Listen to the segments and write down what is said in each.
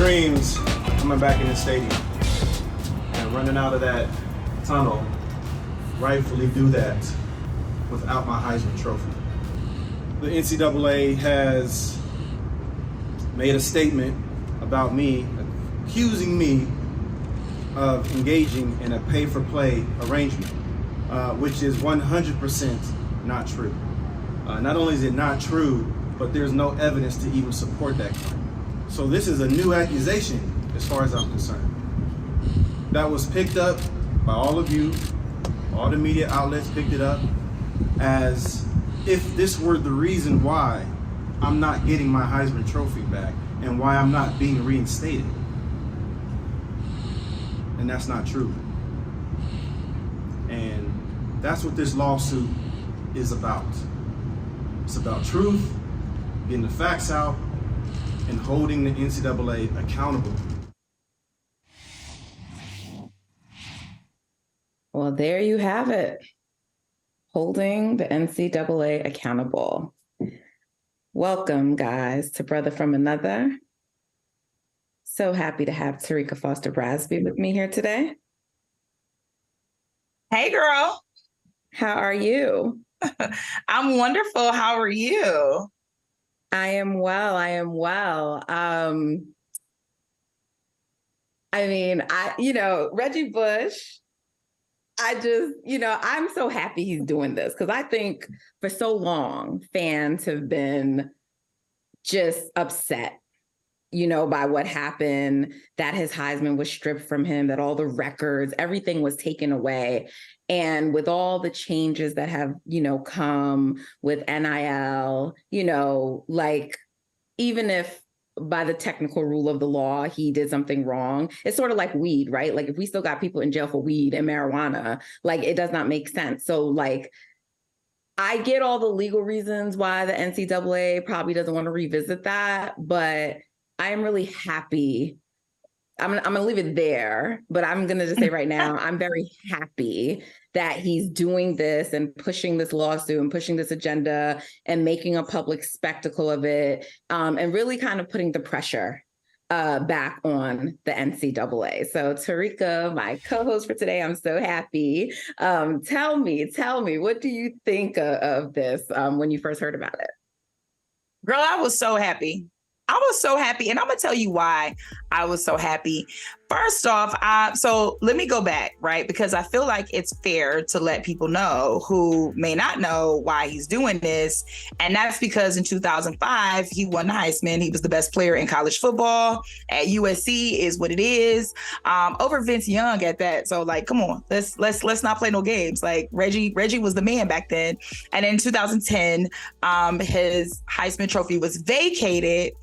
dreams coming back in the stadium and running out of that tunnel, rightfully do that without my Heisman Trophy. The NCAA has made a statement about me, accusing me of engaging in a pay-for-play arrangement, which is 100% not true. Not only is it not true, but there's no evidence to even support that claim. So this is a new accusation as far as I'm concerned. That was picked up by all of you, all the media outlets picked it up as if this were the reason why I'm not getting my Heisman Trophy back and why I'm not being reinstated. And that's not true. And that's what this lawsuit is about. It's about truth, getting the facts out, and holding the NCAA accountable. Well, there you have it. Holding the NCAA accountable. Welcome, guys, to Brother from Another. So happy to have Terrika Foster-Brasby with me here today. Hey, girl. How are you? I'm wonderful. How are you? I am well. Reggie Bush, I'm so happy he's doing this because I think for so long fans have been just upset, by what happened, that his Heisman was stripped from him, that all the records, everything was taken away. And with all the changes that have, come with NIL, even if by the technical rule of the law, he did something wrong, it's sort of like weed, right? Like if we still got people in jail for weed and marijuana, it does not make sense. So I get all the legal reasons why the NCAA probably doesn't want to revisit that, but I'm really happy. I'm going to leave it there, but I'm going to just say right now, I'm very happy that he's doing this and pushing this lawsuit and pushing this agenda and making a public spectacle of it, and really kind of putting the pressure back on the NCAA. So Terrika, my co-host for today, I'm so happy. Tell me, what do you think of this when you first heard about it? Girl, I was so happy. And I'm going to tell you why I was so happy. First off, so let me go back, right? Because I feel like it's fair to let people know who may not know why he's doing this. And that's because in 2005, he won the Heisman. He was the best player in college football at USC is what it is, over Vince Young at that. So come on, let's not play no games. Reggie was the man back then. And in 2010, his Heisman Trophy was vacated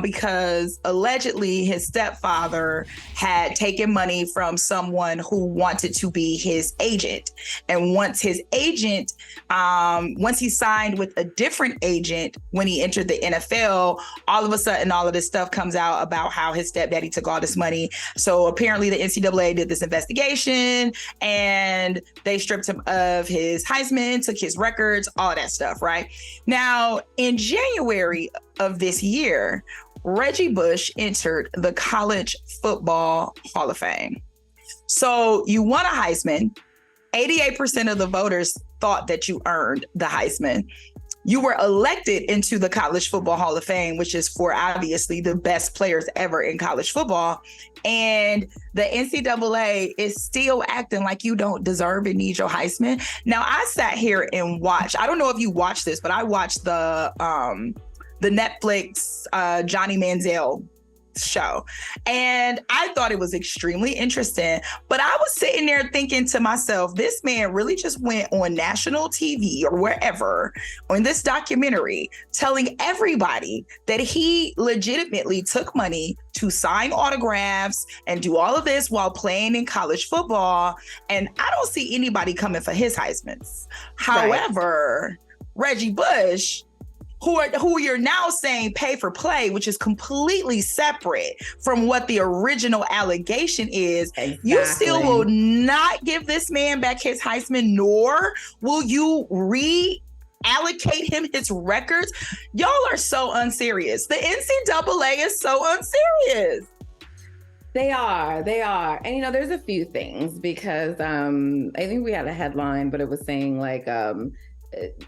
because allegedly his stepfather had taken money from someone who wanted to be his agent. And once his agent, once he signed with a different agent when he entered the NFL, all of a sudden all of this stuff comes out about how his stepdaddy took all this money. So apparently the NCAA did this investigation and they stripped him of his Heisman, took his records, all that stuff, right? Now, in January of this year, Reggie Bush entered the College Football Hall of Fame. So you won a Heisman. 88% of the voters thought that you earned the Heisman. You were elected into the College Football Hall of Fame, which is for obviously the best players ever in college football. And the NCAA is still acting like you don't deserve and need your Heisman. Now, I sat here and watched, I don't know if you watched this, but I watched the Netflix Johnny Manziel show. And I thought it was extremely interesting, but I was sitting there thinking to myself, this man really just went on national TV or wherever on this documentary telling everybody that he legitimately took money to sign autographs and do all of this while playing in college football. And I don't see anybody coming for his Heismans. However, Reggie Bush, who you're now saying pay for play, which is completely separate from what the original allegation is. Exactly. You still will not give this man back his Heisman, nor will you reallocate him his records. Y'all are so unserious. The NCAA is so unserious. They are. And, there's a few things because I think we had a headline, but it was saying like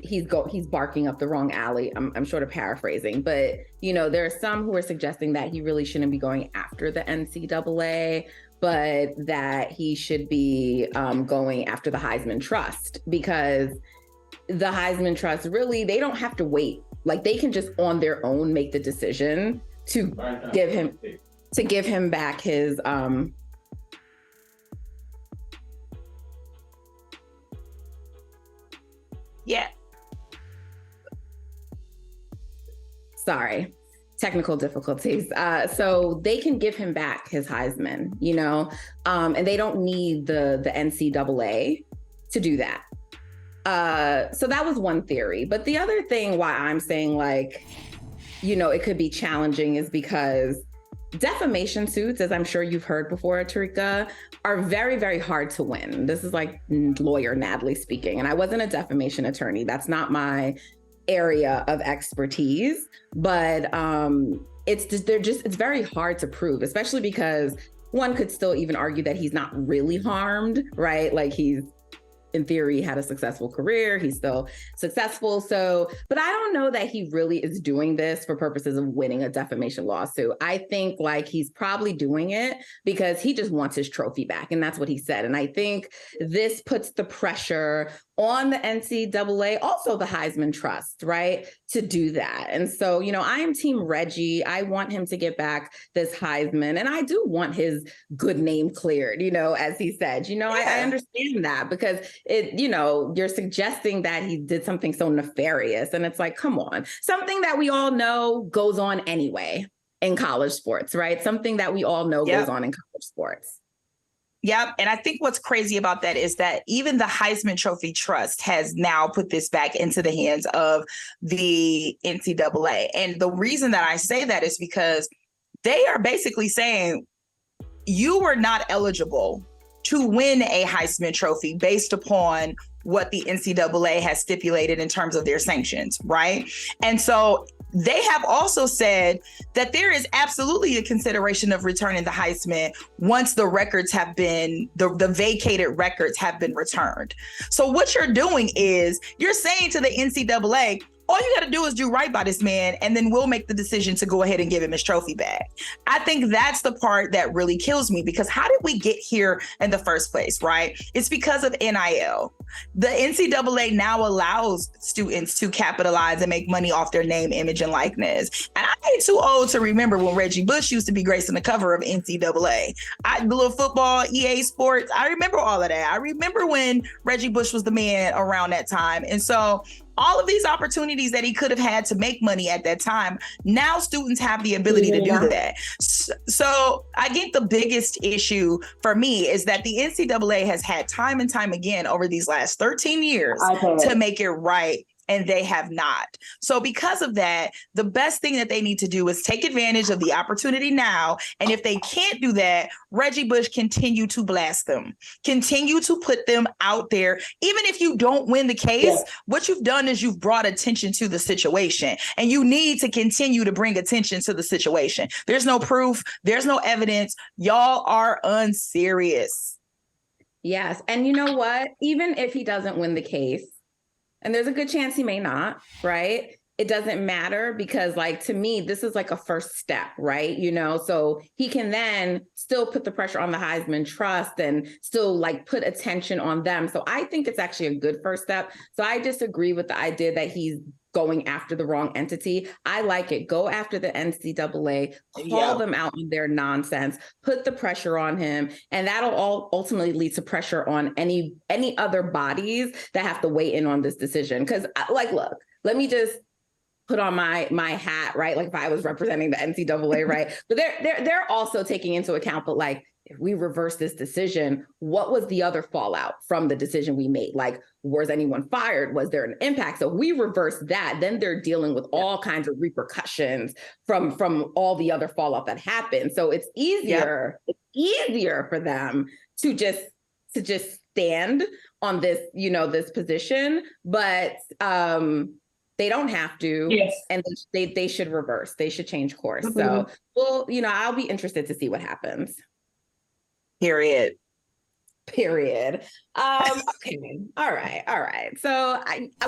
he's barking up the wrong alley. I'm sort of paraphrasing, but, there are some who are suggesting that he really shouldn't be going after the NCAA, but that he should be going after the Heisman Trust, because the Heisman Trust, really, they don't have to wait. Like, they can just on their own make the decision to give him back his sorry, technical difficulties. So they can give him back his Heisman, and they don't need the NCAA to do that. So that was one theory. But the other thing why I'm saying like, it could be challenging is because defamation suits, as I'm sure you've heard before, Terrika, are very, very hard to win. This is like lawyer Natalie speaking. And I wasn't a defamation attorney. That's not my area of expertise. But it's very hard to prove, especially because one could still even argue that he's not really harmed, right? Like he's, in theory, had a successful career. He's still successful. But I don't know that he really is doing this for purposes of winning a defamation lawsuit. I think like he's probably doing it because he just wants his trophy back. And that's what he said. And I think this puts the pressure on the NCAA, also the Heisman Trust, right, to do that. And so, I am team Reggie. I want him to get back this Heisman. And I do want his good name cleared, as he said. I understand that because you're suggesting that he did something so nefarious. And it's like, come on, something that we all know goes on anyway in college sports, right? Something that we all know goes on in college sports. Yep. And I think what's crazy about that is that even the Heisman Trophy Trust has now put this back into the hands of the NCAA. And the reason that I say that is because they are basically saying you were not eligible to win a Heisman Trophy based upon what the NCAA has stipulated in terms of their sanctions, right? And so they have also said that there is absolutely a consideration of returning the Heisman once the records have been, the vacated records have been returned. So what you're doing is you're saying to the NCAA, all you got to do is do right by this man, and then we'll make the decision to go ahead and give him his trophy back. I think that's the part that really kills me, because how did we get here in the first place, right? It's because of NIL. The NCAA now allows students to capitalize and make money off their name, image, and likeness. And I ain't too old to remember when Reggie Bush used to be gracing the cover of NCAA. The little football, EA Sports, I remember all of that. I remember when Reggie Bush was the man around that time. And so all of these opportunities that he could have had to make money at that time, now students have the ability to do that. So I think the biggest issue for me is that the NCAA has had time and time again over these last 13 years to make it right, and they have not. So because of that, the best thing that they need to do is take advantage of the opportunity now. And if they can't do that, Reggie Bush continue to blast them, continue to put them out there. Even if you don't win the case, what you've done is you've brought attention to the situation, and you need to continue to bring attention to the situation. There's no proof. There's no evidence. Y'all are unserious. Yes. And you know what? Even if he doesn't win the case, and there's a good chance he may not, right? It doesn't matter, because like, to me, this is like a first step, right? So he can then still put the pressure on the Heisman Trust and still like put attention on them. So I think it's actually a good first step. So I disagree with the idea that he's going after the wrong entity. I like it. Go after the NCAA, call them out on their nonsense, put the pressure on him, and that'll all ultimately lead to pressure on any other bodies that have to weigh in on this decision. Because like, look, let me just put on my hat, right? Like if I was representing the NCAA, right? But they're also taking into account, but like, if we reverse this decision, what was the other fallout from the decision we made? Like, was anyone fired? Was there an impact? So if we reverse that, then they're dealing with all kinds of repercussions from all the other fallout that happened. So it's easier for them to just stand on this, this position, but they don't have to. Yes. And they should reverse. They should change course. Mm-hmm. So, well, I'll be interested to see what happens. Period. Okay. All right. So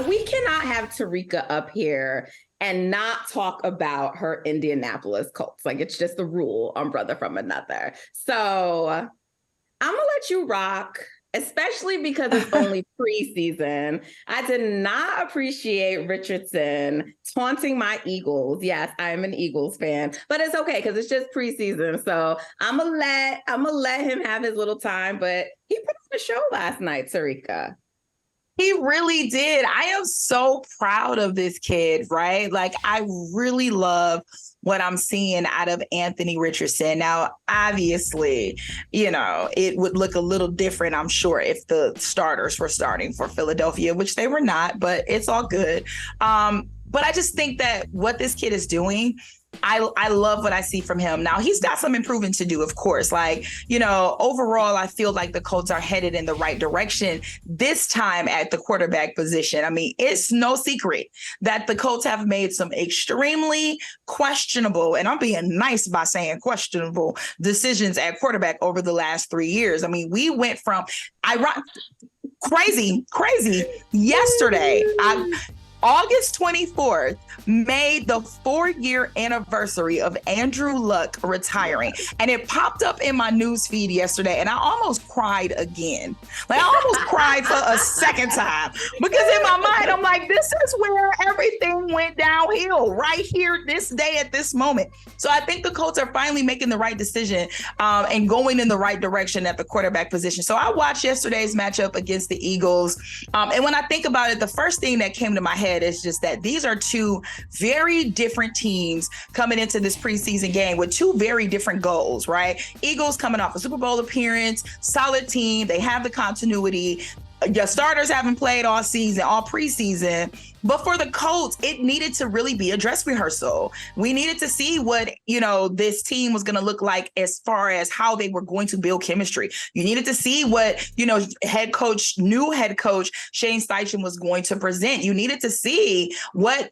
we cannot have Terrika up here and not talk about her Indianapolis Colts. Like, it's just the rule on Brother from Another. So I'm gonna let you rock, especially because it's only preseason. I did not appreciate Richardson taunting my Eagles. Yes, I'm an Eagles fan, but it's okay because it's just preseason. So I'm gonna let him have his little time. But he put on a show last night, Terrika. He really did. I am so proud of this kid, right? Like, I really love what I'm seeing out of Anthony Richardson. Now, obviously, it would look a little different, I'm sure, if the starters were starting for Philadelphia, which they were not, but it's all good. But I just think that what this kid is doing, I love what I see from him. Now, he's got some improving to do, of course. Like, overall, I feel like the Colts are headed in the right direction this time at the quarterback position. I mean, it's no secret that the Colts have made some extremely questionable, and I'm being nice by saying questionable, decisions at quarterback over the last 3 years. I mean, we went from crazy yesterday. August 24th made the 4-year anniversary of Andrew Luck retiring. And it popped up in my news feed yesterday, and I almost cried again. Like, I almost cried for a second time, because in my mind, I'm like, this is where everything went downhill, right here, this day, at this moment. So I think the Colts are finally making the right decision and going in the right direction at the quarterback position. So I watched yesterday's matchup against the Eagles. And when I think about it, the first thing that came to my head is just that these are two very different teams coming into this preseason game with two very different goals, right? Eagles coming off a Super Bowl appearance, solid team. They have the continuity. Your starters haven't played all season, all preseason. But for the Colts, it needed to really be a dress rehearsal. We needed to see what, this team was going to look like as far as how they were going to build chemistry. You needed to see what, new head coach Shane Steichen was going to present. You needed to see what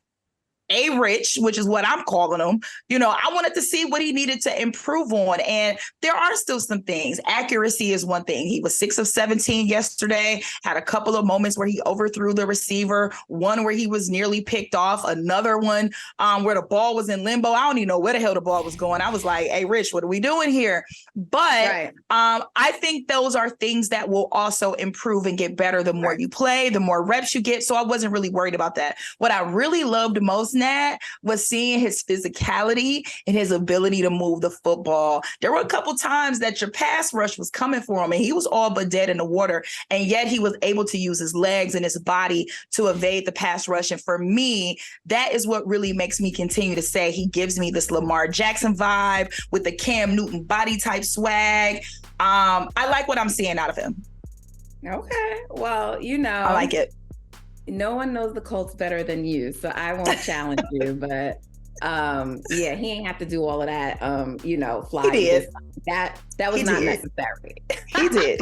A-Rich, which is what I'm calling him, I wanted to see what he needed to improve on. And there are still some things. Accuracy is one thing. He was 6 of 17 yesterday, had a couple of moments where he overthrew the receiver, one where he was nearly picked off, another one where the ball was in limbo. I don't even know where the hell the ball was going. I was like, hey, Rich, what are we doing here? But I think those are things that will also improve and get better the more you play, the more reps you get. So I wasn't really worried about that. What I really loved most, Nat, was seeing his physicality and his ability to move the football. There were a couple times that your pass rush was coming for him and he was all but dead in the water, and yet he was able to use his legs and his body to evade the pass rush. And for me, that is what really makes me continue to say he gives me this Lamar Jackson vibe with the Cam Newton body type swag. I like what I'm seeing out of him. Okay. Well, I like it. No one knows the Colts better than you, so I won't challenge you. But he ain't have to do all of that. Fly. He did. That was not necessary. He did.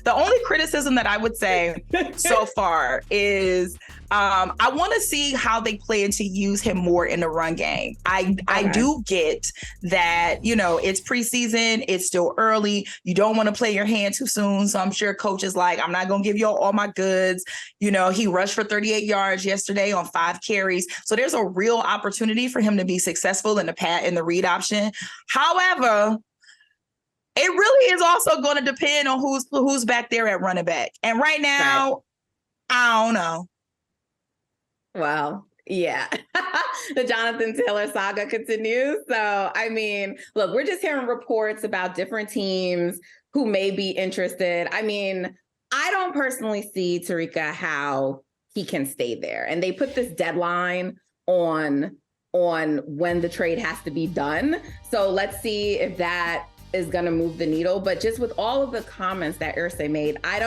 The only criticism that I would say so far is I want to see how they plan to use him more in the run game. I do get that, it's preseason, it's still early. You don't want to play your hand too soon. So I'm sure coach is like, I'm not going to give you all my goods. He rushed for 38 yards yesterday on 5 carries. So there's a real opportunity for him to be successful in the read option. However, it really is also going to depend on who's back there at running back. And right now, I don't know. Well, yeah. The Jonathan Taylor saga continues. So, I mean, look, we're just hearing reports about different teams who may be interested. I mean, I don't personally see, Terrika, how he can stay there. And they put this deadline on when the trade has to be done. So let's see if that is going to move the needle. But just with all of the comments that Irsay made, I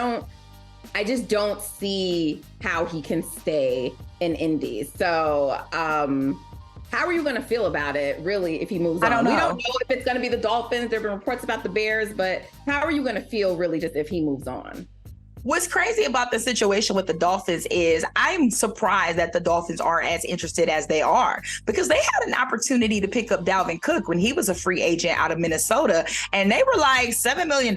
just don't see how he can stay in Indy. So how are you going to feel about it, really, if he moves on? I don't know. We don't know if it's going to be the Dolphins. There have been reports about the Bears, but how are you going to feel, really, just if he moves on? What's crazy about the situation with the Dolphins is I'm surprised that the Dolphins are as interested as they are, because they had an opportunity to pick up Dalvin Cook when he was a free agent out of Minnesota. And they were like, $7 million.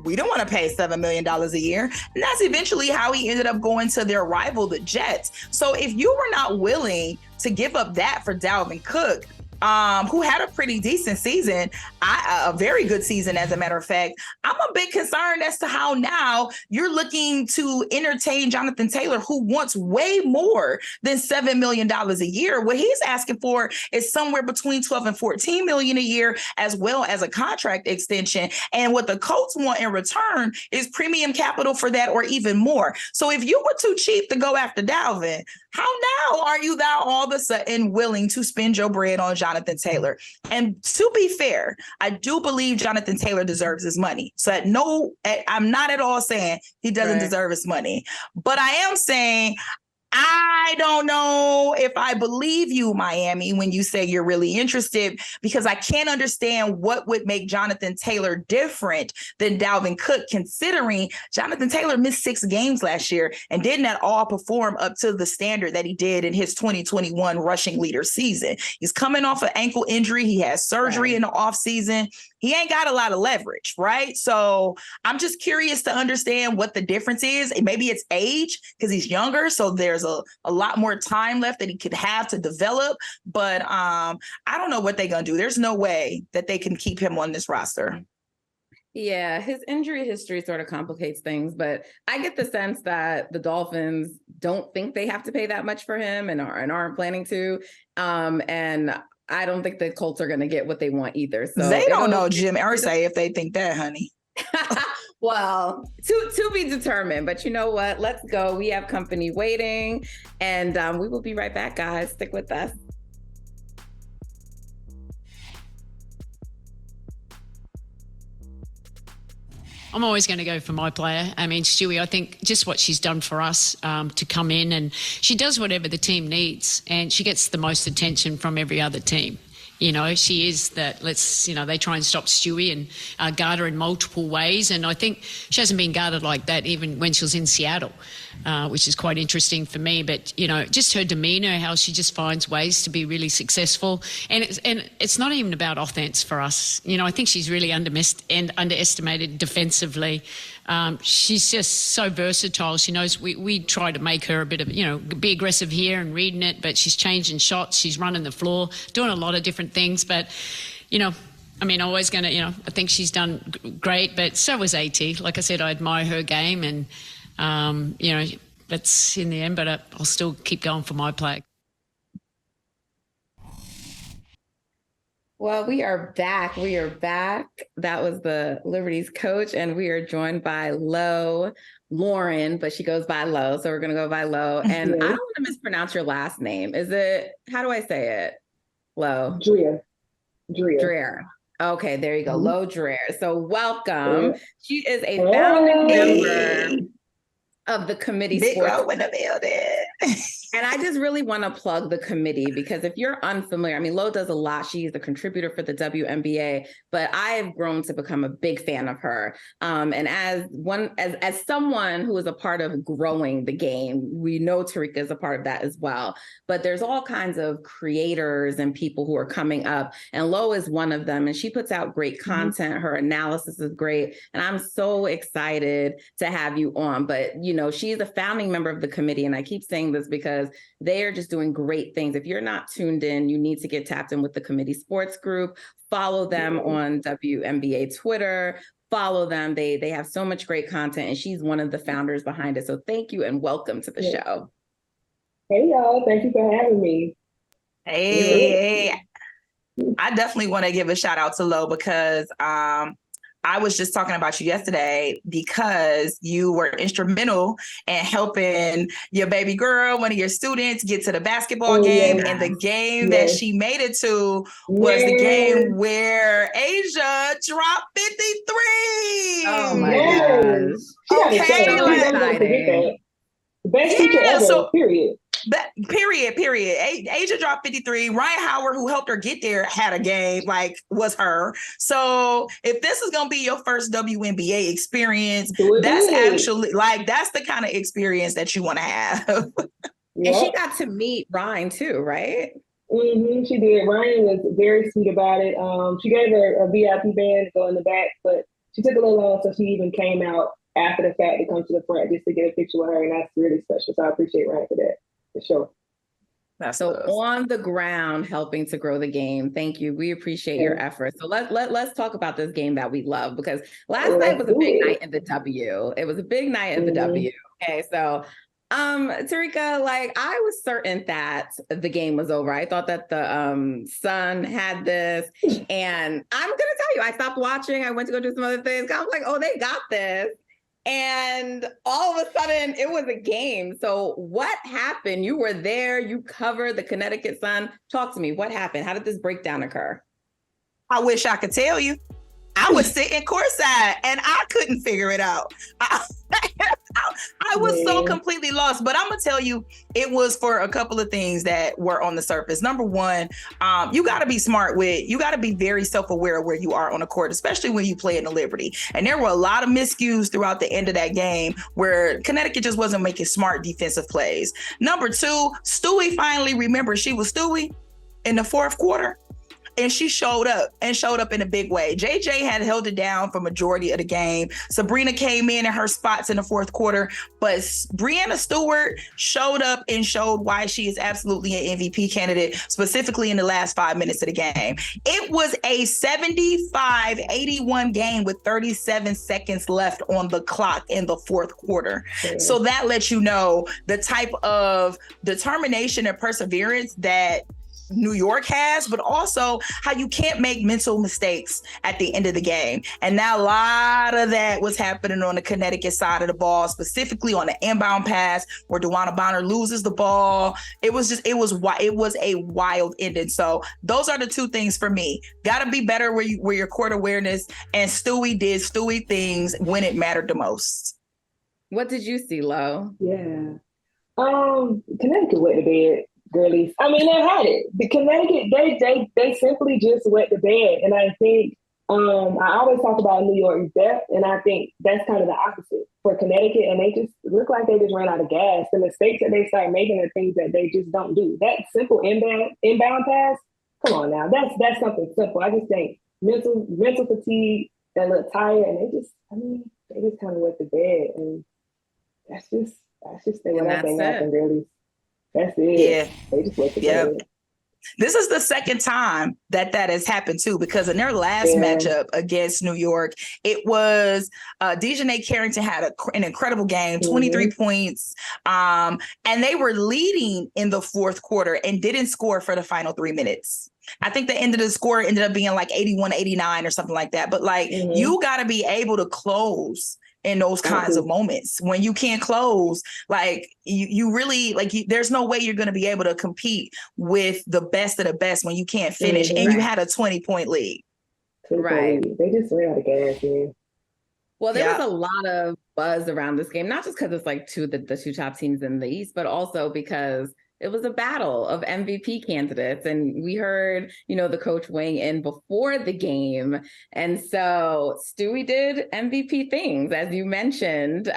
We don't want to pay $7 million a year. And that's eventually how he ended up going to their rival, the Jets. So if you were not willing to give up that for Dalvin Cook, who had a pretty decent season, a very good season, as a matter of fact, I'm a bit concerned as to how now you're looking to entertain Jonathan Taylor, who wants way more than $7 million a year. What he's asking for is somewhere between 12 and 14 million a year, as well as a contract extension. And what the Colts want in return is premium capital for that, or even more. So if you were too cheap to go after Dalvin, how now are you thou all of a sudden willing to spend your bread on Jonathan Taylor? And to be fair, I do believe Jonathan Taylor deserves his money. So I'm not at all saying he doesn't deserve his money, but I am saying I don't know if I believe you, Miami, when you say you're really interested, because I can't understand what would make Jonathan Taylor different than Dalvin Cook, considering Jonathan Taylor missed 6 games last year and didn't at all perform up to the standard that he did in his 2021 rushing leader season. He's coming off an ankle injury. He has surgery in the offseason. He ain't got a lot of leverage, right? So I'm just curious to understand what the difference is. Maybe it's age, because he's younger, so there's a lot more time left that he could have to develop. But I don't know what they're going to do. There's no way that they can keep him on this roster. Yeah, his injury history sort of complicates things, but I get the sense that the Dolphins don't think they have to pay that much for him and aren't planning to. And I don't think the Colts are going to get what they want either. So they don't know Jim Irsay if they think that, honey. Well, to be determined. But you know what? Let's go. We have company waiting, and we will be right back, guys. Stick with us. I'm always going to go for my player. I mean, Stewie, I think just what she's done for us to come in, and she does whatever the team needs, and she gets the most attention from every other team. You know, she is that, they try and stop Stewie and guard her in multiple ways. And I think she hasn't been guarded like that even when she was in Seattle, which is quite interesting for me. But, just her demeanour, how she just finds ways to be really successful. And it's not even about offense for us. I think she's really underestimated defensively. She's just so versatile. She knows we try to make her a bit of, be aggressive here and reading it, but she's changing shots. She's running the floor, doing a lot of different things. But, always going to, I think she's done great, but so was AT. Like I said, I admire her game and, that's in the end, but I'll still keep going for my play. Well, we are back. That was the Liberty's coach, and we are joined by Lauren, but she goes by Lo, so we're going to go by Lo. And I don't want to mispronounce your last name. How do I say it? Lo? Dreher. Okay, there you go. Lo Dreher. So welcome. She is a founding member of the committee. Big Lo in the building. And I just really want to plug the committee, because if you're unfamiliar, Lo does a lot. She's a contributor for the WNBA, but I have grown to become a big fan of her. And as someone who is a part of growing the game, we know Terrika is a part of that as well. But there's all kinds of creators and people who are coming up, and Lo is one of them. And she puts out great content. Her analysis is great. And I'm so excited to have you on. But, she's a founding member of the committee. And I keep saying this because they are just doing great things. If you're not tuned in, you need to get tapped in with the committee sports group. Follow them on WNBA Twitter. Follow them. They have so much great content, and she's one of the founders behind it. So thank you and welcome to the show. Hey, y'all. Thank you for having me. Hey. I definitely want to give a shout out to Lo, because I was just talking about you yesterday, because you were instrumental in helping your baby girl, one of your students, get to the basketball game. And the game that she made it to was the game where Asia dropped 53. Oh my gosh. Okay. The best teacher ever, period. That period. Asia dropped 53. Ryan Howard, who helped her get there, had a game, like was her. So if this is gonna be your first WNBA experience, that's actually like that's the kind of experience that you want to have. And she got to meet Ryan too, right? Mm-hmm, she did. Ryan was very sweet about it. She gave her a VIP band to go in the back, but she took a little long, so she even came out after the fact to come to the front just to get a picture with her, and that's really special. So I appreciate Ryan for that, for sure. So on the ground, helping to grow the game. Thank you. We appreciate your efforts. So let's talk about this game that we love, because last night was a big night in the W. It was a big night in the W. Okay, so Terrika, like I was certain that the game was over. I thought that the Sun had this, and I'm gonna tell you, I stopped watching. I went to go do some other things. I was like, oh, they got this. And all of a sudden it was a game. So what happened? You were there, you covered the Connecticut Sun. Talk to me. What happened? How did this breakdown occur? I wish I could tell you. I was sitting courtside and I couldn't figure it out. I was so completely lost, but I'm gonna tell you, it was for a couple of things that were on the surface. Number one, you got to be smart you got to be very self-aware of where you are on the court, especially when you play in the Liberty. And there were a lot of miscues throughout the end of that game where Connecticut just wasn't making smart defensive plays. Number two, Stewie finally remembered she was Stewie in the fourth quarter. And she showed up in a big way. JJ had held it down for majority of the game. Breanna came in her spots in the fourth quarter, but Breanna Stewart showed up and showed why she is absolutely an MVP candidate, specifically in the last 5 minutes of the game. It was a 75-81 game with 37 seconds left on the clock in the fourth quarter. So that lets you know the type of determination and perseverance that New York has, but also how you can't make mental mistakes at the end of the game. And now a lot of that was happening on the Connecticut side of the ball, specifically on the inbound pass where DeWanna Bonner loses the ball. It was a wild ending. So those are the two things for me. Got to be better where your court awareness, and Stewie did Stewie things when it mattered the most. What did you see, Lo? Yeah. Connecticut went to bed. Girlies. I mean, they had it. The Connecticut, they simply just wet the bed. And I think I always talk about New York's depth, and I think that's kind of the opposite for Connecticut. And they just look like they just ran out of gas. The mistakes that they start making are things that they just don't do. That simple inbound pass, come on now. That's something simple. I just think mental fatigue, they look tired, and they just kind of wet the bed. And that's just what I think happened, really. That's it. Yeah. They just went together. This is the second time that has happened too, because in their last matchup against New York, it was Dejanay Carrington had an incredible game, 23 points. And they were leading in the fourth quarter and didn't score for the final 3 minutes. I think the end of the score ended up being like 81-89 or something like that. But you got to be able to close in those kinds of moments. When you can't close, like you really, like there's no way you're going to be able to compete with the best of the best when you can't finish and you had a 20-point lead. Right. They just ran out of gas, man. Well, there was a lot of buzz around this game, not just because it's like the two top teams in the East, but also because it was a battle of MVP candidates. And we heard, the coach weighing in before the game. And so Stewie did MVP things, as you mentioned,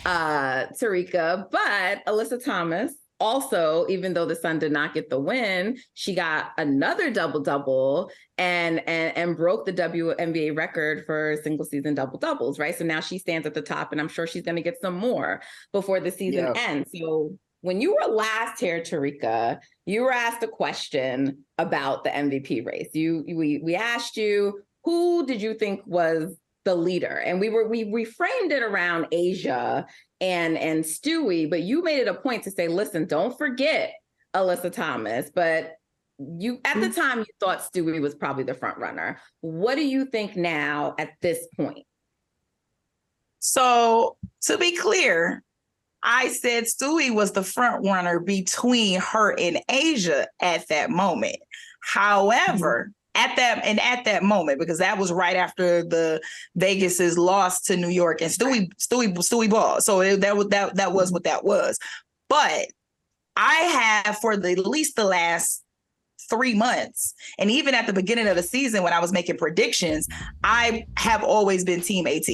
Terrika, but Alyssa Thomas also, even though the Sun did not get the win, she got another double-double and broke the WNBA record for single season double-doubles, right? So now she stands at the top, and I'm sure she's going to get some more before the season ends. So when you were last here, Terrika, you were asked a question about the MVP race. We asked you, who did you think was the leader? And we framed it around Asia and Stewie, but you made it a point to say, listen, don't forget Alyssa Thomas. But you at the time you thought Stewie was probably the front runner. What do you think now at this point? So to be clear, I said Stewie was the front runner between her and Asia at that moment. However, at that moment, because that was right after the Vegas's loss to New York, and Stewie ball. So that was what that was. But I have for at least the last 3 months, and even at the beginning of the season when I was making predictions, I have always been Team AT.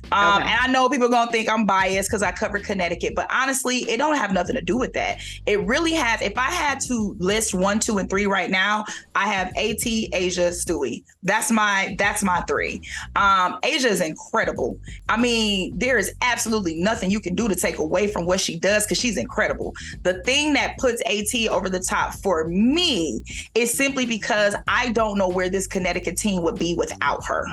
And I know people are going to think I'm biased because I covered Connecticut, but honestly, it don't have nothing to do with that. It really has. If I had to list 1, 2, and 3 right now, I have AT, Asia, Stewie. That's my 3. Asia is incredible. I mean, there is absolutely nothing you can do to take away from what she does because she's incredible. The thing that puts AT over the top for me is simply because I don't know where this Connecticut team would be without her.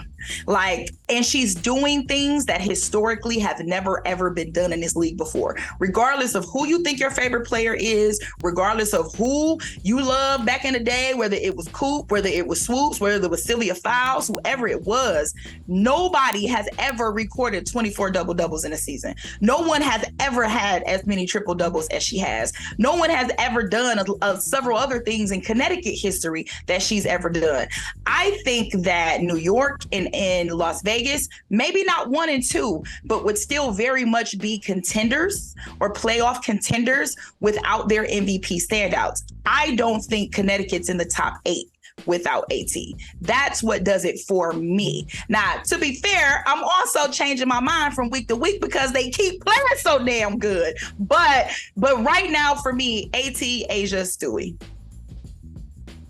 And she's doing things that historically have never, ever been done in this league before. Regardless of who you think your favorite player is, regardless of who you love back in the day, whether it was Coop, whether it was Swoops, whether it was Sylvia Fowles, whoever it was, nobody has ever recorded 24 double-doubles in a season. No one has ever had as many triple-doubles as she has. No one has ever done several other things in Connecticut history that she's ever done. I think that New York and Las Vegas, maybe not 1 and 2, but would still very much be contenders or playoff contenders without their MVP standouts. I don't think Connecticut's in the top 8 without AT. That's what does it for me. Now, to be fair, I'm also changing my mind from week to week because they keep playing so damn good. But right now for me, AT, Asia, Stewie.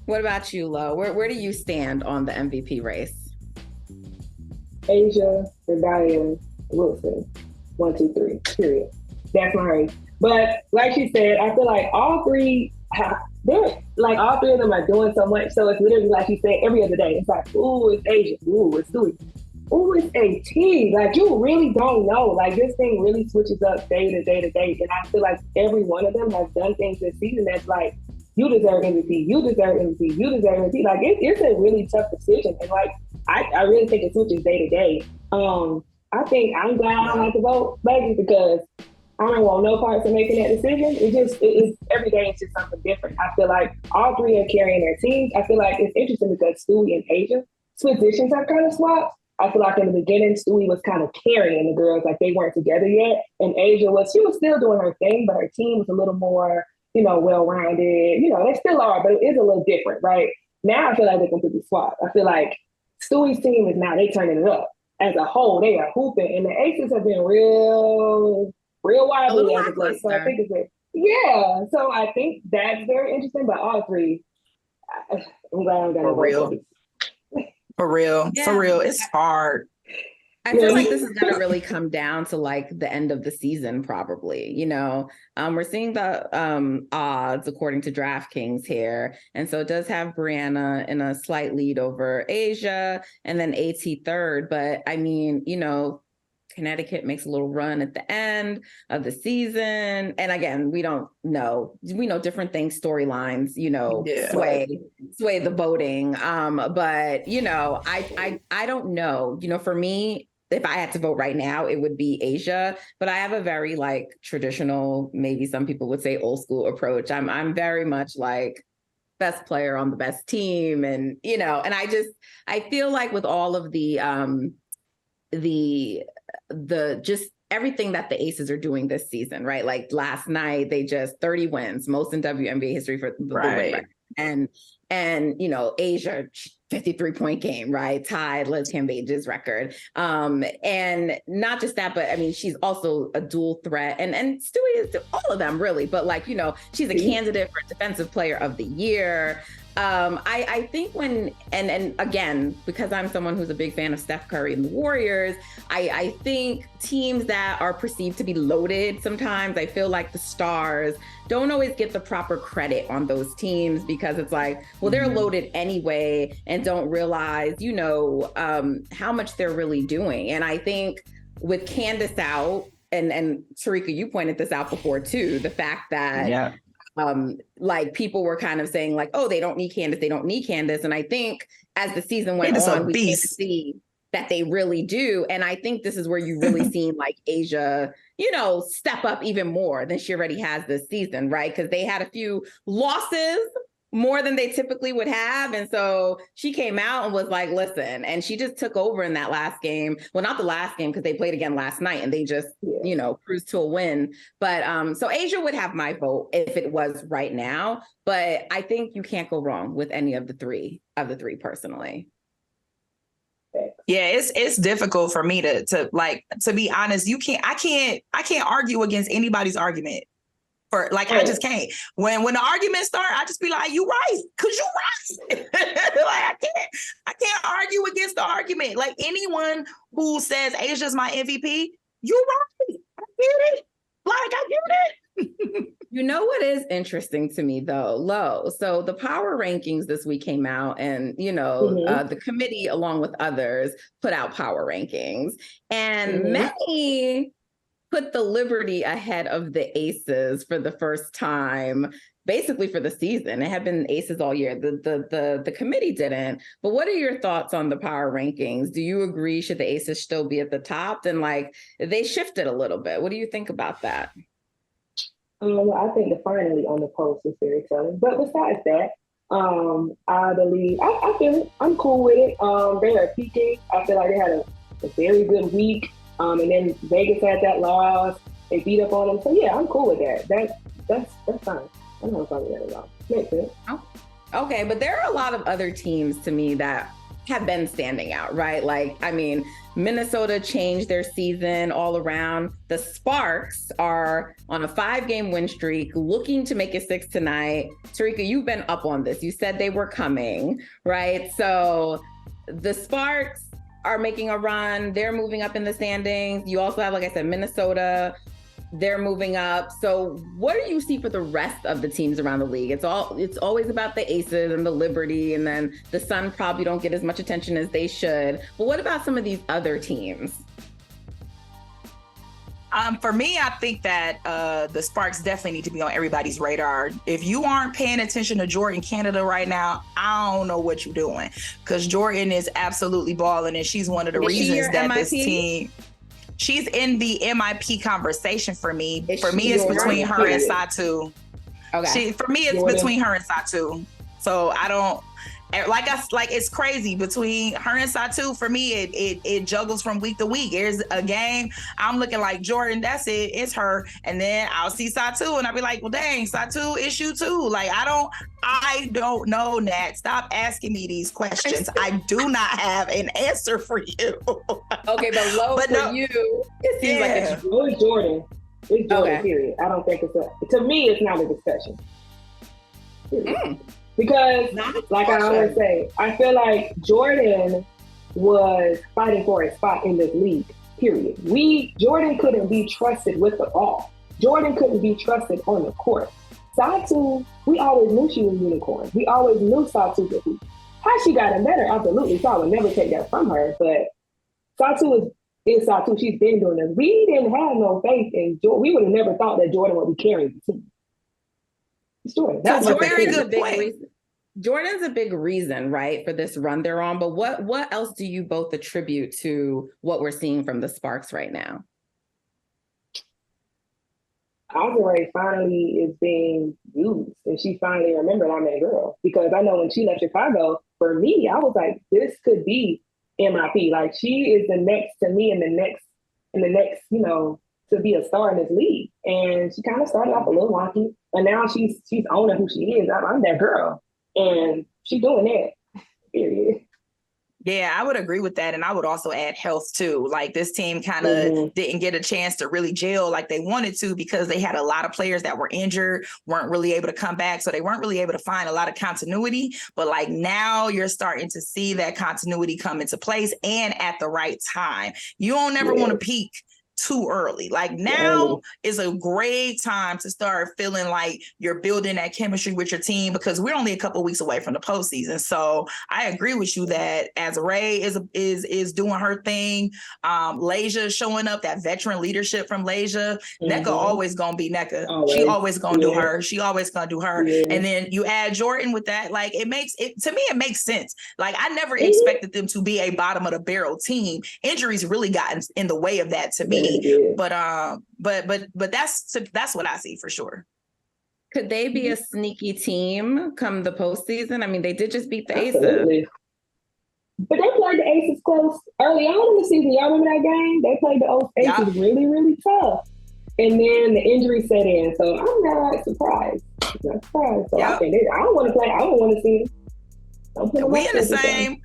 What about you, Lo? Where do you stand on the MVP race? Asia, Diane, Wilson. 1, 2, 3. Period. That's my race. But like she said, I feel like all three of them are doing so much. So it's literally like you said, every other day. It's like, ooh, it's Asia. Ooh, it's Stewie. Ooh, it's AT. Like, you really don't know. Like, this thing really switches up day to day to day. And I feel like every one of them has done things this season that's like, you deserve MVP, you deserve MVP, you deserve MVP. Like, it's a really tough decision. And like, I really think it switches day to day. I think I'm glad I don't have to vote, baby, because I don't want no parts of making that decision. It's every day it's just something different. I feel like all three are carrying their teams. I feel like it's interesting because Stewie and Asia positions have kind of swapped. I feel like in the beginning, Stewie was kind of carrying the girls, like they weren't together yet. And Asia was still doing her thing, but her team was a little more, well-rounded. They still are, but it is a little different, right? Now I feel like they completely swapped. I feel like Stewie's team is now, they turning it up. As a whole, they are hooping. And the Aces have been real widely as of late. So I think so I think that's very interesting. But all three, I'm glad I'm going to vote. For real. It's hard. I feel like this is going to really come down to like the end of the season, probably. We're seeing the odds according to DraftKings here. And so it does have Breanna in a slight lead over Asia and then AT third. But I mean, Connecticut makes a little run at the end of the season. And again, we don't know. We know different things, storylines, sway the voting. But, I don't know. For me, if I had to vote right now, it would be Asia. But I have a very traditional, maybe some people would say old school approach. I'm very much like best player on the best team. And, and I feel like with all of the just everything that the Aces are doing this season, right? Like last night, they just 30 wins, most in WNBA history for the win record. And Asia 53-point game, right? Tied Liz Cambage's record. And not just that, but I mean, she's also a dual threat. And Stewie is all of them really, but she's a candidate for Defensive Player of the Year. I think and again, because I'm someone who's a big fan of Steph Curry and the Warriors, I think teams that are perceived to be loaded sometimes, I feel like the stars don't always get the proper credit on those teams because it's like, well, they're loaded anyway and don't realize, how much they're really doing. And I think with Candace out, and Terrika, you pointed this out before too, the fact that people were kind of saying oh, they don't need Candace. And I think as the season went on, we came to see that they really do. And I think this is where you really seen Asia, step up even more than she already has this season, right? Because they had a few losses more than they typically would have. And so she came out and was like, listen, and she just took over in that last game. Well, not the last game, because they played again last night and they just, cruised to a win. But so Asia would have my vote if it was right now. But I think you can't go wrong with any of the three personally. Yeah, it's difficult for me to be honest. I can't argue against anybody's argument. I just can't. When the arguments start, I just be like, you right, because you right. I can't argue against the argument. Like anyone who says Asia's my MVP, you right. I get it. I get it. You know what is interesting to me though, Lo? So the power rankings this week came out and, the committee along with others put out power rankings and many put the Liberty ahead of the Aces for the first time, basically for the season. It had been Aces all year. The committee didn't. But what are your thoughts on the power rankings? Do you agree? Should the Aces still be at the top? Then they shifted a little bit. What do you think about that? I think the finally on the post was very telling. But besides that, I believe I feel it. I'm cool with it. They are peaking. I feel like they had a very good week. And then Vegas had that loss. They beat up on them. So yeah, I'm cool with that. That's fine. I'm not talking about that at all. Makes sense. Oh, okay, but there are a lot of other teams to me that have been standing out, right? Minnesota changed their season all around. The Sparks are on a 5-game win streak, looking to make it 6 tonight. Terrika, you've been up on this. You said they were coming, right? So the Sparks are making a run. They're moving up in the standings. You also have, like I said, Minnesota. They're moving up. So what do you see for the rest of the teams around the league? It's always about the Aces and the Liberty, and then the Sun probably don't get as much attention as they should. But what about some of these other teams? For me, I think that the Sparks definitely need to be on everybody's radar. If you aren't paying attention to Jordan Canada right now, I don't know what you're doing, because Jordan is absolutely balling, and she's one of the reasons that this team. She's in the MIP conversation for me. It's between her and Satou. Okay. For me, it's between her and Satou. So I don't. It's crazy between her and Satou. For me, it juggles from week to week. There's a game, I'm looking like Jordan, that's it, it's her. And then I'll see Satou and I'll be like, well, dang, Satou, it's you too. I don't know, Nat. Stop asking me these questions. I do not have an answer for you. Okay, but you, it seems like it's Jordan. It's Jordan, period. I don't think to me, it's not a discussion. Because, like I always say, I feel like Jordan was fighting for a spot in this league, period. Jordan couldn't be trusted with the ball. Jordan couldn't be trusted on the court. Satou, we always knew she was a unicorn. We always knew Satou could be. How she got it better, absolutely. So I would never take that from her. But Satou is Satou. She's been doing this. We didn't have no faith in Jordan. We would have never thought that Jordan would be carrying the team. That's a very good point. Jordan's a big reason, right, for this run they're on. But what else do you both attribute to what we're seeing from the Sparks right now? Azure finally is being used, and she finally remembered I'm that girl. Because I know when she left Chicago, for me, I was like, this could be MIP. Like, she is the next to me, and the next, to be a star in this league. And she kind of started off a little wonky, and now she's owning who she is. I'm that girl. And she's doing that, period. Yeah, I would agree with that. And I would also add health too. Like, this team kind of didn't get a chance to really gel like they wanted to, because they had a lot of players that were injured, weren't really able to come back. So they weren't really able to find a lot of continuity. But now you're starting to see that continuity come into place, and at the right time. You don't ever want to peak too early. Now is a great time to start feeling like you're building that chemistry with your team, because we're only a couple of weeks away from the postseason. So I agree with you that Azure is doing her thing. Leja showing up, that veteran leadership from Leja. Nneka always gonna be Nneka. She always gonna do her. She always gonna do her. And then you add Jordan with that. To me, it makes sense. I never expected them to be a bottom of the barrel team. Injuries really gotten in the way of that to me. But that's what I see for sure. Could they be a sneaky team come the postseason? I mean, they did just beat the Absolutely. Aces. But they played the Aces close early on in the season. Y'all remember that game? They played the Aces really, really tough. And then the injury set in. So I'm not surprised. So I think I don't want to play. I don't want to see them. We in the same.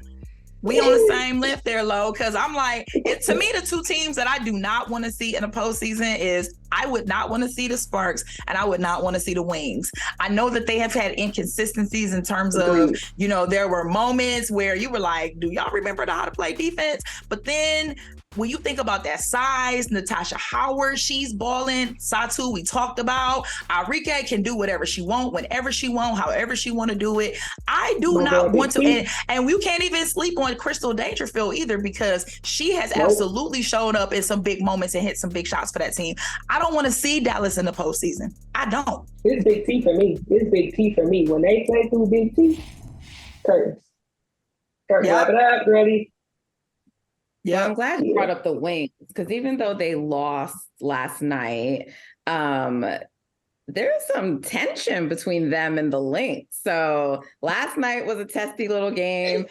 We on the same lift there, Lo, because I'm like, to me, the two teams that I do not want to see in the postseason is I would not want to see the Sparks and I would not want to see the Wings. I know that they have had inconsistencies in terms of, there were moments where you were like, do y'all remember how to play defense? But then when you think about that size, Natasha Howard, she's balling. Satou, we talked about. Arike can do whatever she want, whenever she want, however she want to do it. I do not want to, and we can't even sleep on Crystal Dangerfield either, because she has absolutely showed up in some big moments and hit some big shots for that team. I don't want to see Dallas in the postseason. I don't. It's Big T for me. It's Big T for me. When they play through Big T, curtains. Wrap it up, ready. Yeah, I'm glad you brought up the Wings, because even though they lost last night, there's some tension between them and the Lynx. So last night was a testy little game.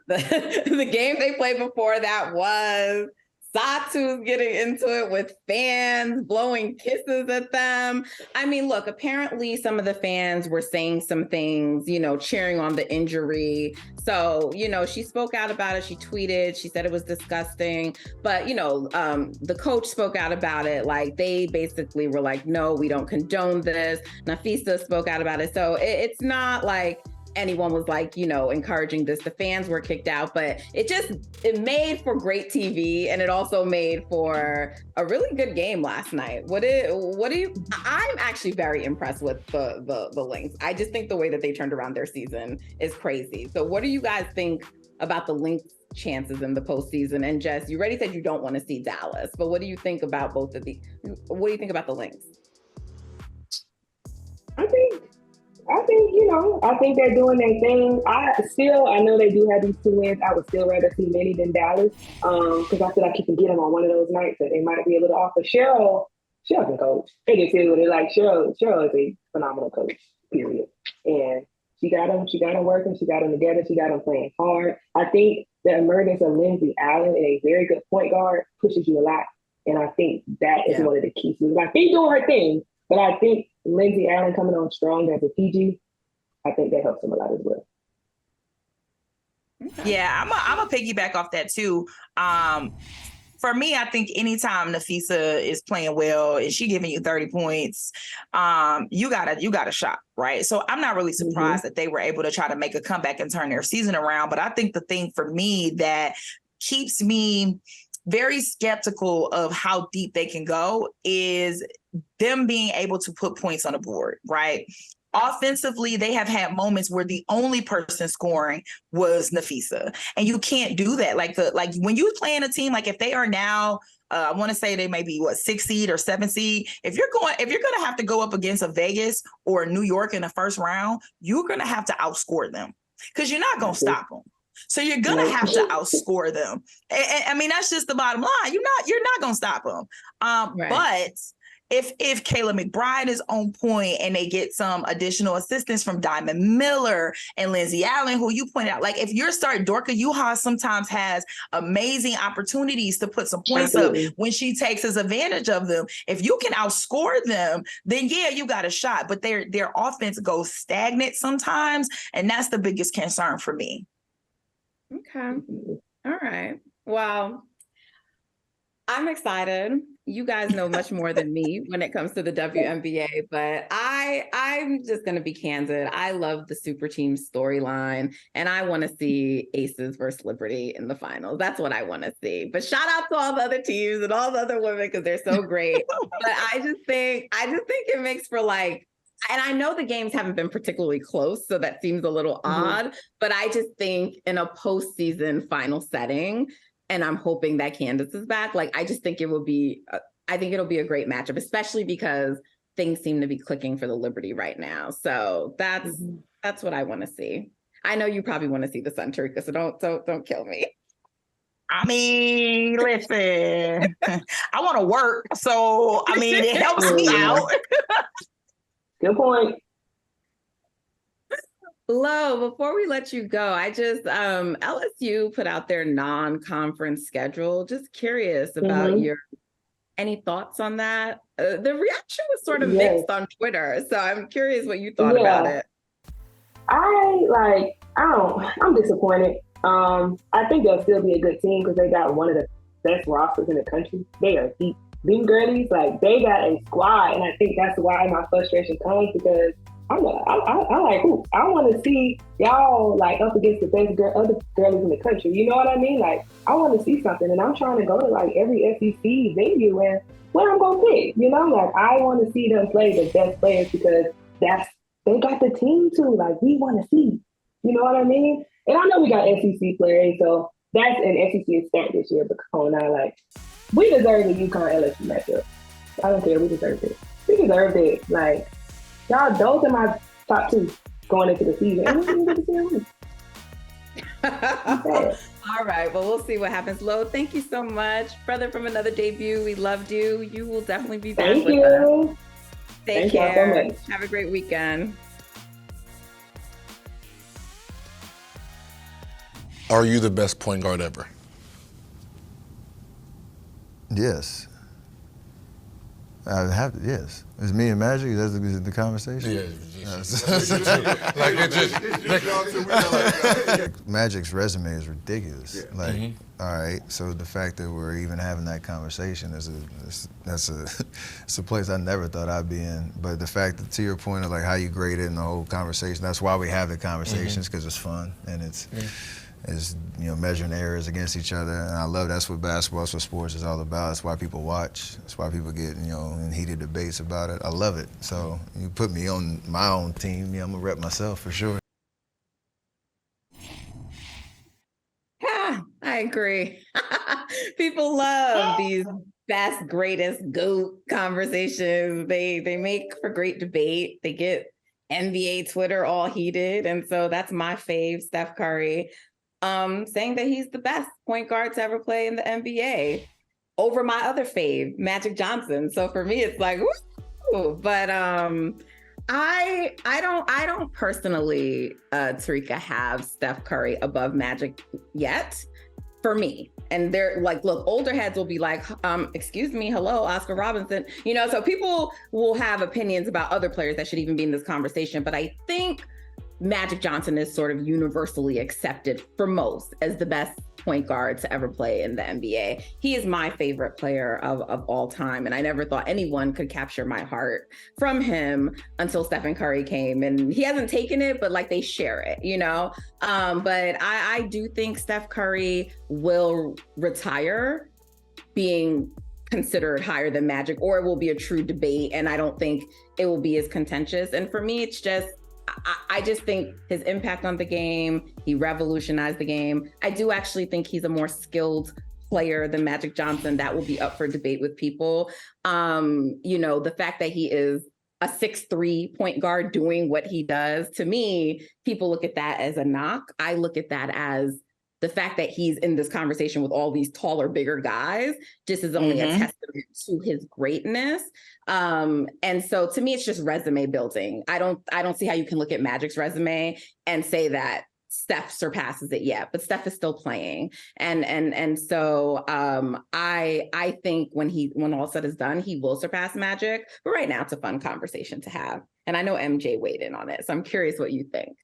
The game they played before that was Satou's getting into it with fans, blowing kisses at them. I mean, look, apparently some of the fans were saying some things, cheering on the injury. So, she spoke out about it. She tweeted, she said it was disgusting. But, the coach spoke out about it. Like, they basically were like, no, we don't condone this. Nafisa spoke out about it. So it's not like anyone was like, encouraging this. The fans were kicked out, but it made for great TV, and it also made for a really good game last night. I'm actually very impressed with the Lynx. I just think the way that they turned around their season is crazy. So what do you guys think about the Lynx chances in the postseason? And Jess, you already said you don't want to see Dallas, but what do you think about what do you think about the Lynx? I think they're doing their thing. I know they do have these 2 wins. I would still rather see many than Dallas, because I feel like you can get them on one of those nights that they might be a little off. But Cheryl can coach. They can tell you what they like. Cheryl is a phenomenal coach, period. And she got them working. She got them together. She got them playing hard. I think the emergence of Lindsay Allen, a very good point guard, pushes you a lot. And I think that is one of the keys. Like, she's doing her thing, but I think Lindsay Allen coming on strong as a PG, I think that helps them a lot as well. Yeah, I'm a piggyback off that too. For me, I think anytime Nafisa is playing well and she giving you 30 points, you got a shot, right? So I'm not really surprised that they were able to try to make a comeback and turn their season around. But I think the thing for me that keeps me very skeptical of how deep they can go is them being able to put points on the board, right? Offensively, they have had moments where the only person scoring was Nafisa, and you can't do that. Like when you play in a team, like if they are now, I want to say they may be 6 seed or 7 seed. If you're going to have to go up against a Vegas or New York in the first round, you're going to have to outscore them, because you're not going to stop them. So you're going to have to outscore them. I mean, that's just the bottom line. You're not going to stop them. But if Kayla McBride is on point and they get some additional assistance from Diamond Miller and Lindsay Allen, who you pointed out, like if you're starting, Dorka Yuha sometimes has amazing opportunities to put some points up when she takes advantage of them. If you can outscore them, then yeah, you got a shot. But their offense goes stagnant sometimes, and that's the biggest concern for me. Okay. All right. Well, I'm excited. You guys know much more than me when it comes to the WNBA, but I'm just going to be candid. I love the super team storyline, and I want to see Aces versus Liberty in the finals. That's what I want to see. But shout out to all the other teams and all the other women, because they're so great. But I just think it makes for like, and I know the games haven't been particularly close, so that seems a little odd, but I just think in a postseason final setting, and I'm hoping that Candace is back, like, I just think it'll be a great matchup, especially because things seem to be clicking for the Liberty right now. So that's what I want to see. I know you probably want to see the Sun, Terrika, so don't kill me. I mean, listen, I want to work, so I mean, it helps me out. Good point. Lo, before we let you go, I just LSU put out their non-conference schedule. Just curious about any thoughts on that? The reaction was sort of mixed on Twitter, so I'm curious what you thought about it. I'm disappointed. I think they'll still be a good team because they got one of the best rosters in the country. They are deep. Them girlies, they got a squad, and I think that's why my frustration comes because I like hoops. I want to see y'all up against the best other girlies in the country. You know what I mean? I want to see something, and I'm trying to go to every SEC venue where I'm gonna pick. You know, I want to see them play the best players because they got the team too. We want to see. You know what I mean? And I know we got SEC players, so that's an SEC stat this year. But come on now, we deserve the UConn LSU matchup. I don't care. We deserve it. We deserve it. Y'all, those are my top two going into the season. And we didn't get to see them. All right. Well, we'll see what happens. Lo, thank you so much. Brother from another debut. We loved you. You will definitely be back with us. Take care. So much. Have a great weekend. Are you the best point guard ever? Yes. I have to, yes. It's me and Magic. That's the conversation. Yeah. Magic's resume is ridiculous. All right. So the fact that we're even having that conversation is it's a place I never thought I'd be in. But the fact that, to your point of how you grade it and the whole conversation, that's why we have the conversations, because it's fun and it's measuring errors against each other, and I love that's what basketball, that's what sports is all about. That's why people watch. That's why people get in heated debates about it. I love it. So you put me on my own team, I'm gonna rep myself for sure. Yeah, I agree. People love these best, greatest, GOAT conversations. They make for great debate. They get NBA Twitter all heated, and so that's my fave, Steph Curry. Saying that he's the best point guard to ever play in the NBA over my other fave, Magic Johnson. So for me, it's woo. But I don't personally, Terrika, have Steph Curry above Magic yet. For me. And they're look, older heads will be excuse me, hello, Oscar Robinson. So people will have opinions about other players that should even be in this conversation. But I think Magic Johnson is sort of universally accepted for most as the best point guard to ever play in the NBA. He is my favorite player of all time. And I never thought anyone could capture my heart from him until Stephen Curry came. And he hasn't taken it, but they share it, But I do think Steph Curry will retire being considered higher than Magic, or it will be a true debate. And I don't think it will be as contentious. And for me, it's just, I just think his impact on the game, he revolutionized the game. I do actually think he's a more skilled player than Magic Johnson. That will be up for debate with people. The fact that he is a 6'3" point guard doing what he does, to me, people look at that as a knock. I look at that as the fact that he's in this conversation with all these taller, bigger guys just is only a testament to his greatness. And so to me, it's just resume building. I don't see how you can look at Magic's resume and say that Steph surpasses it yet, but Steph is still playing. And so I think when all said is done, he will surpass Magic. But right now it's a fun conversation to have. And I know MJ weighed in on it. So I'm curious what you think.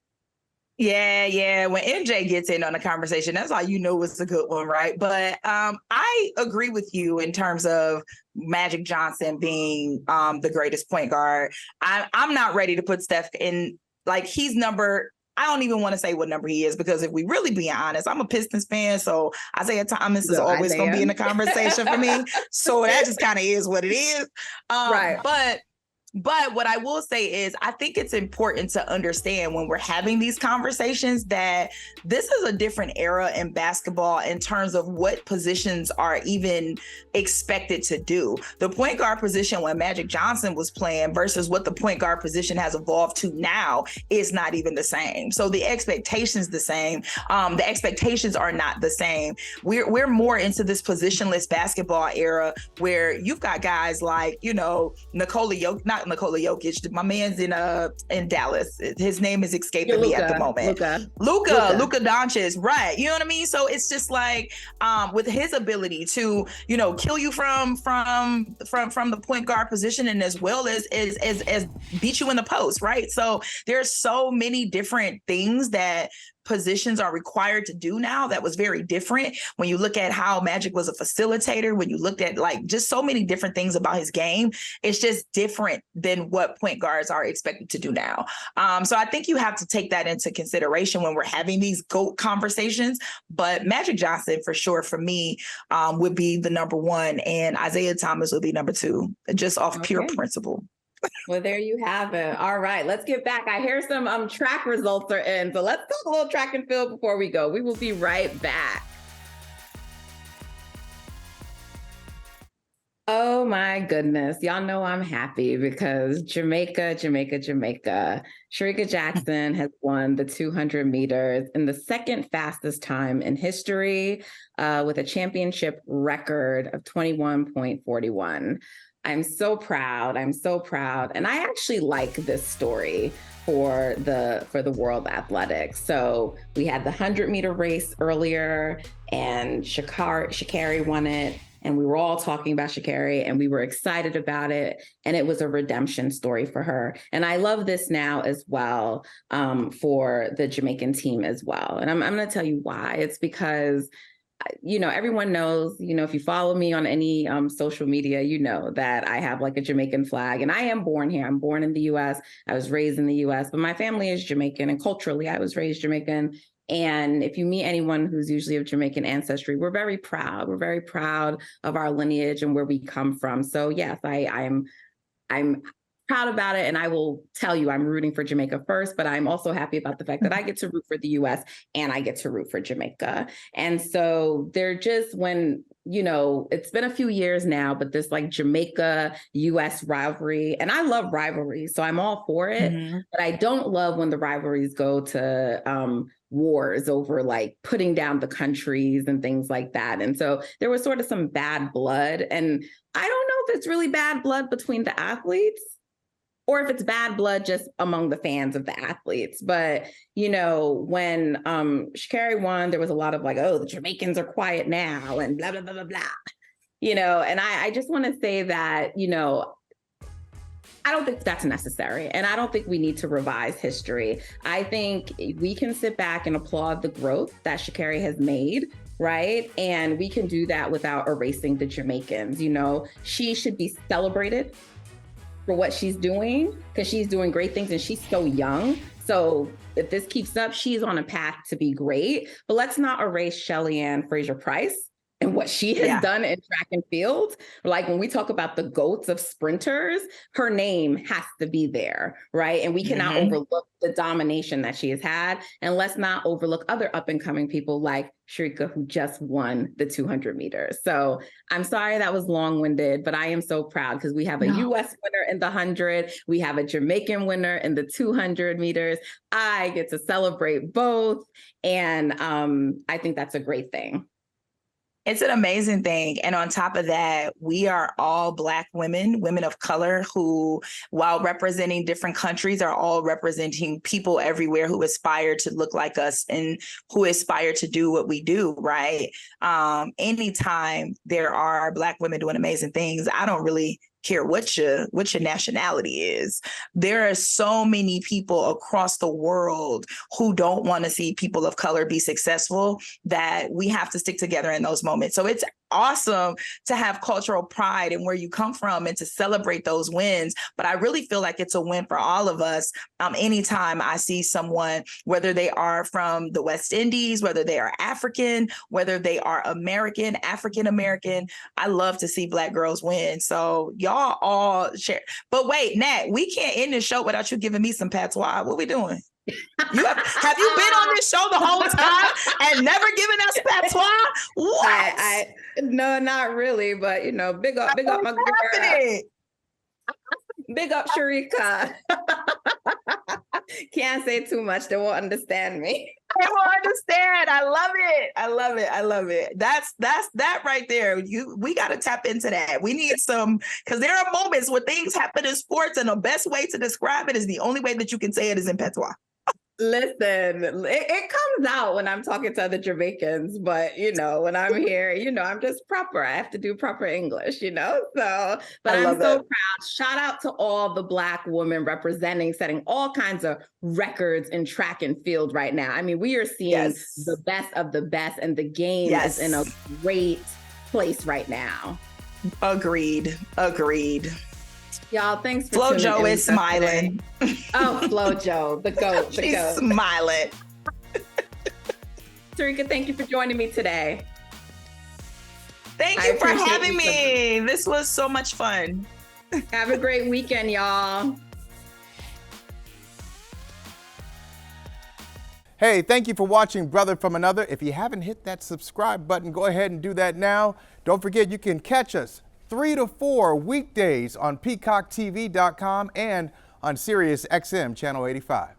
Yeah. When MJ gets in on the conversation, that's how you know it's a good one, right? But I agree with you in terms of Magic Johnson being the greatest point guard. I'm not ready to put Steph in, he's number, I don't even want to say what number he is, because if we really be honest, I'm a Pistons fan, so Isaiah Thomas is always going to be in the conversation for me. So that just kind of is what it is. Right. But what I will say is I think it's important to understand when we're having these conversations that this is a different era in basketball in terms of what positions are even expected to do. The point guard position when Magic Johnson was playing versus what the point guard position has evolved to now is not even the same. So the expectation's the same. The expectations are not the same. We're more into this positionless basketball era where you've got guys like, Nikola Jokic, Nikola Jokic. My man's in Dallas. His name is escaping me at the moment. Luka Doncic, right? You know what I mean? So it's just like with his ability to, kill you from the point guard position, and as well as beat you in the post, right? So there's so many different things that positions are required to do now that was very different when you look at how Magic was a facilitator, when you looked at like just so many different things about his game. It's just different than what point guards are expected to do now. So I think you have to take that into consideration when we're having these GOAT conversations. But Magic Johnson, for sure, for me, would be the number one, and Isaiah Thomas would be number two, just off pure principle. Well, there you have it. All right, let's get back. I hear some track results are in, so let's talk a little track and field before we go. We will be right back. Oh my goodness. Y'all know I'm happy because Jamaica. Shericka Jackson has won the 200 meters in the second fastest time in history with a championship record of 21.41. I'm so proud. And I actually like this story for the World Athletics. So we had the 100-meter race earlier, and Sha'Carri won it. And we were all talking about Sha'Carri, and we were excited about it. And it was a redemption story for her. And I love this now as well for the Jamaican team as well. And I'm going to tell you why. It's because everyone knows, if you follow me on any social media, you know that I have like a Jamaican flag, and I am born here. I'm born in the US. I was raised in the US, but my family is Jamaican, and culturally I was raised Jamaican. And if you meet anyone who's usually of Jamaican ancestry, we're very proud. We're very proud of our lineage and where we come from. So yes, I'm proud about it. And I will tell you, I'm rooting for Jamaica first, but I'm also happy about the fact that I get to root for the US and I get to root for Jamaica. And so they're just it's been a few years now, but this like Jamaica US rivalry, and I love rivalries, so I'm all for it. Mm-hmm. But I don't love when the rivalries go to wars over like putting down the countries and things like that. And so there was sort of some bad blood. And I don't know if it's really bad blood between the athletes, or if it's bad blood just among the fans of the athletes. But, when Sha'Carri won, there was a lot of like, oh, the Jamaicans are quiet now and blah, blah, blah, blah, blah. And I just want to say that, I don't think that's necessary. And I don't think we need to revise history. I think we can sit back and applaud the growth that Sha'Carri has made, right? And we can do that without erasing the Jamaicans. She should be celebrated for what she's doing, because she's doing great things and she's so young. So if this keeps up, she's on a path to be great. But let's not erase Shelly-Ann Fraser-Pryce and what she has done in track and field. Like when we talk about the GOATs of sprinters, her name has to be there, right? And we cannot overlook the domination that she has had. And let's not overlook other up and coming people like Shericka, who just won the 200 meters. So I'm sorry that was long-winded, but I am so proud because we have a US winner in the 100. We have a Jamaican winner in the 200 meters. I get to celebrate both. And I think that's a great thing. It's an amazing thing. And on top of that, we are all Black women of color who, while representing different countries, are all representing people everywhere who aspire to look like us and who aspire to do what we do, right? Anytime there are Black women doing amazing things, I don't really care what your nationality is. There are so many people across the world who don't want to see people of color be successful that we have to stick together in those moments. So it's awesome to have cultural pride in where you come from and to celebrate those wins. But I really feel like it's a win for all of us. Anytime I see someone, whether they are from the West Indies, whether they are African, whether they are American, African-American, I love to see Black girls win. So y'all all share. But wait, Nat, we can't end the show without you giving me some patois. What we doing? Have you been on this show the whole time and never given us patois? What? No, not really, but big up my girl. Big up Shericka. Can't say too much, they won't understand me. they will understand. I love it. I love it. I love it. That's that right there. We got to tap into that. We need some, because there are moments where things happen in sports, and the best way to describe it is the only way that you can say it is in patois. Listen, it comes out when I'm talking to other Jamaicans, but when I'm here, I'm just proper. I have to do proper English, so, but I'm so proud. Shout out to all the Black women representing, setting all kinds of records in track and field right now. I mean, we are seeing the best of the best, and the game is in a great place right now. Agreed. Y'all, thanks for Flojo is smiling. Oh, Flojo, the goat. She's smiling. Terrika, thank you for joining me today. Thank you for having me. This was so much fun. Have a great weekend, y'all. Hey, thank you for watching Brother from Another. If you haven't hit that subscribe button, go ahead and do that now. Don't forget, you can catch us 3 to 4 weekdays on PeacockTV.com and on Sirius XM Channel 85.